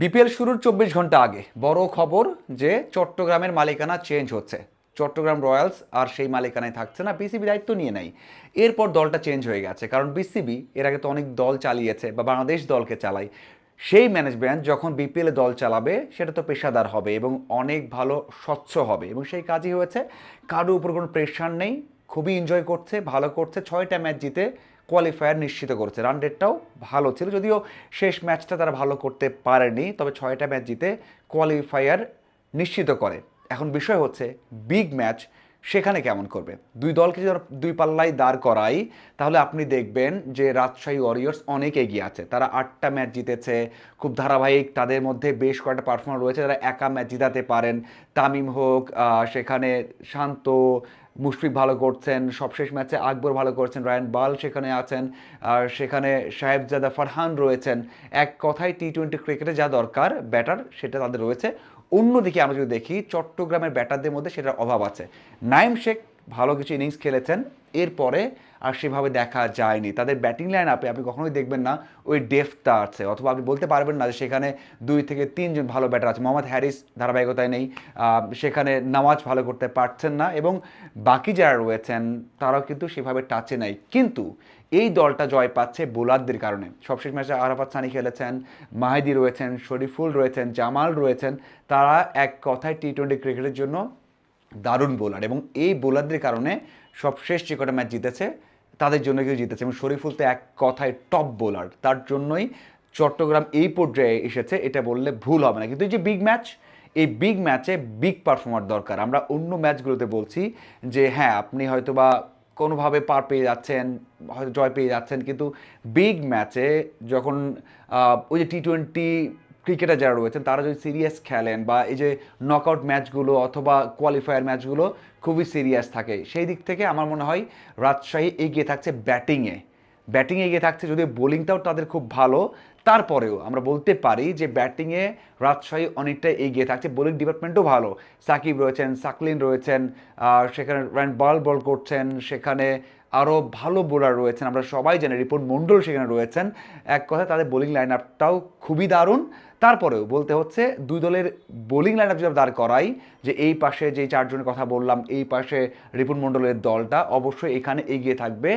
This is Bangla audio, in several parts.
বিপিএল শুরুর 24 ঘন্টা আগে বড় খবর যে চট্টগ্রামের মালিকানা চেঞ্জ হচ্ছে। চট্টগ্রাম রয়্যালস আর সেই মালিকানায় থাকছে না, বিসিবি দায়িত্ব নিয়ে নেয়। এরপর দলটা চেঞ্জ হয়ে গেছে, কারণ বিসিবি এর আগে তো অনেক দল চালিয়েছে বা বাংলাদেশ দলকে চালায়। সেই ম্যানেজমেন্ট যখন বিপিএলে দল চালাবে সেটা তো পেশাদার হবে এবং অনেক ভালো স্বচ্ছ হবে, এবং সেই কাজই হয়েছে। কারোর উপর কোনো প্রেশার নেই, খুবই এনজয় করছে, ভালো করছে। 6টা ম্যাচ জিতে কোয়ালিফায়ার নিশ্চিত করেছে। রান রেটটাও ভালো ছিল, যদিও শেষ ম্যাচটা তারা ভালো করতে পারেনি, তবে 6টা ম্যাচ জিতে কোয়ালিফায়ার নিশ্চিত করে। এখন বিষয় হচ্ছে বিগ ম্যাচ সেখানে কেমন করবে। দুই দলকে যদি দুই পাল্লায় দাঁড় করাই, তাহলে আপনি দেখবেন যে রাজশাহী ওয়ারিয়র্স অনেক এগিয়ে আছে। তারা 8টা ম্যাচ জিতেছে, খুব ধারাবাহিক। তাদের মধ্যে বেশ কয়েকটা পারফর্মার রয়েছে যারা একা ম্যাচ জিতাতে পারেন। তামিম হোক, সেখানে শান্ত, মুশফিক ভালো করছেন, সবশেষ ম্যাচে আকবর ভালো করছেন, রায়ান বাল সেখানে আছেন, আর সেখানে সাহেবজাদা ফারহান রয়েছেন। এক কথায় টি-20 ক্রিকেটে যা দরকার ব্যাটার সেটা তাদের রয়েছে। অন্যদিকে আমরা যদি দেখি চট্টগ্রামের ব্যাটারদের মধ্যে সেটার অভাব আছে। নাইম শেখ ভালো কিছু ইনিংস খেলেছেন, এরপরে আর সেভাবে দেখা যায়নি। তাদের ব্যাটিং লাইন আপে আপনি কখনোই দেখবেন না ওই ডেফটা আছে, অথবা আপনি বলতে পারবেন না যে সেখানে 2 থেকে 3 জন ভালো ব্যাটার আছে। মোহাম্মদ হ্যারিস ধারাবাহিকতায় নেই, সেখানে নামাজ ভালো করতে পারছেন না, এবং বাকি যারা রয়েছেন তারাও কিন্তু সেভাবে টাচে নাই। কিন্তু এই দলটা জয় পাচ্ছে বোলারদের কারণে। সবশেষ ম্যাচে আরাফাত সানি খেলেছেন, মাহিদি রয়েছেন, শরীফুল রয়েছেন, জামাল রয়েছেন। তারা এক কথায় টি-20 ক্রিকেটের জন্য দারুণ বোলার, এবং এই বোলারদের কারণে সবশেষ যে কটা ম্যাচ জিতেছে তাদের জন্য কেউ জিতেছে। এবং শরীফুল তো এক কথায় টপ বোলার, তার জন্যই চট্টগ্রাম এই পর্যায়ে এসেছে, এটা বললে ভুল হবে না। কিন্তু এই যে বিগ ম্যাচ, এই বিগ ম্যাচে বিগ পারফর্মার দরকার। আমরা অন্য ম্যাচগুলোতে বলছি যে হ্যাঁ আপনি হয়তো বা কোনোভাবে পার পেয়ে যাচ্ছেন, হয়তো জয় পেয়ে যাচ্ছেন, কিন্তু বিগ ম্যাচে যখন ওই যে টি-20 ক্রিকেটার যারা রয়েছেন তারা যদি সিরিয়াস খেলেন, বা এই যে নকআউট ম্যাচগুলো অথবা কোয়ালিফায়ার ম্যাচগুলো খুবই সিরিয়াস থাকে, সেই দিক থেকে আমার মনে হয় রাজশাহী এগিয়ে থাকছে ব্যাটিংয়ে এগিয়ে থাকছে। যদি বোলিংটাও তাদের খুব ভালো, তারপরেও আমরা বলতে পারি যে ব্যাটিংয়ে রাজশাহী অনেকটা এগিয়ে থাকছে। বোলিং ডিপার্টমেন্টও ভালো, সাকিব রয়েছেন, সাকলিন রয়েছেন, সেখানে রান বল করছেন, সেখানে আরও ভালো বোলার রয়েছেন, আমরা সবাই জানি রিপন মণ্ডল সেখানে রয়েছেন। এক কথায় তাদের বোলিং লাইন আপটাও খুবই দারুণ। তারপরেও বলতে হচ্ছে দুই দলের বোলিং লাইন আপ যদি দাঁড় করাই, যে এই পাশে যে 4জনের কথা বললাম, এই পাশে রিপুন মণ্ডলের দলটা অবশ্যই এখানে এগিয়ে থাকবে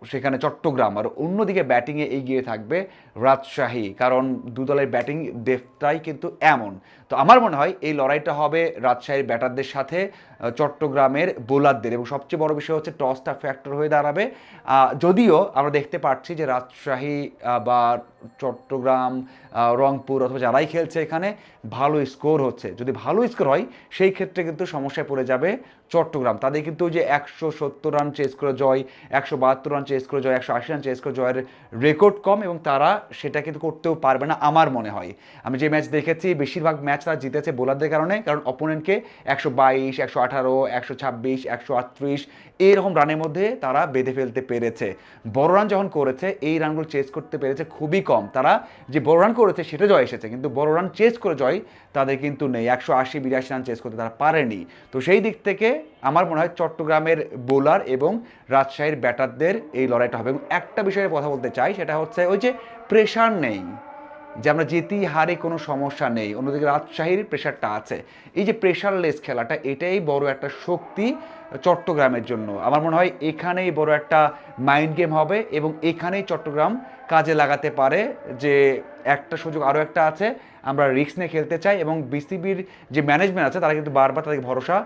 সেখানে চট্টগ্রাম, আর অন্যদিকে ব্যাটিংয়ে এগিয়ে থাকবে রাজশাহী, কারণ দু দলের ব্যাটিং ডেপথটাই কিন্তু এমন। তো আমার মনে হয় এই লড়াইটা হবে রাজশাহীর ব্যাটারদের সাথে চট্টগ্রামের বোলারদের, এবং সবচেয়ে বড় বিষয় হচ্ছে টসটা ফ্যাক্টর হয়ে দাঁড়াবে। যদিও আমরা দেখতে পাচ্ছি যে রাজশাহী বা চট্টগ্রাম, রংপুর অথবা যারাই খেলছে এখানে ভালো স্কোর হচ্ছে। যদি ভালো স্কোর হয় সেই ক্ষেত্রে কিন্তু সমস্যায় পড়ে যাবে চট্টগ্রাম। তাদের কিন্তু যে 170 রান চেস করে জয়, 172 রান চেস করে জয়, 180 রান চেস করে জয়ের রেকর্ড কম, এবং তারা সেটা কিন্তু করতেও পারবে না আমার মনে হয়। আমি যে ম্যাচ দেখেছি বেশিরভাগ ম্যাচ তারা জিতেছে বোলারদের কারণে, কারণ অপোনেন্টকে 122, 118, 126, 138 এইরকম রানের মধ্যে তারা বেঁধে ফেলতে পেরেছে। বড় রান যখন করেছে এই রানগুলো চেস করতে পেরেছে খুবই কম। তারা যে বড় রান করেছে সেটা জয় এসেছে, কিন্তু বড় রান চেস করে জয় তাদের কিন্তু নেই। 180-82 রান চেস করতে তারা পারেনি। তো সেই দিক থেকে আমার মনে হয় চট্টগ্রামের বোলার এবং রাজশাহীর ব্যাটারদের এই লড়াইটা হবে। এবং একটা বিষয়ে কথা বলতে চাই, সেটা হচ্ছে ওই যে প্রেশার নেই, যে আমরা জিতি হারে কোনো সমস্যা নেই, অন্যদিকে রাজশাহীর প্রেশারটা আছে। এই যে প্রেশারলেস খেলাটা, এটাই বড় একটা শক্তি চট্টগ্রামের জন্য। আমার মনে হয় এখানেই বড় একটা মাইন্ড গেম হবে, এবং এখানেই চট্টগ্রাম কাজে লাগাতে পারে যে একটা সুযোগ আরও একটা আছে, আমরা রিস্ক নিয়ে খেলতে চাই। এবং বিসিবির যে ম্যানেজমেন্ট আছে তারা কিন্তু বারবার তাদেরকে ভরসা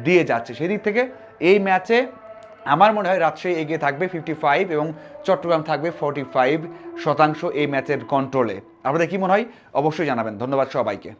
দিয়ে যাচ্ছে। সেদিক থেকে এই ম্যাচে আমার মনে হয় রাজশাহী এগিয়ে থাকবে 55, এবং চট্টগ্রাম থাকবে 45% এই ম্যাচের কন্ট্রোলে। আপনাদের কি মনে হয় অবশ্যই জানাবেন। ধন্যবাদ সবাইকে।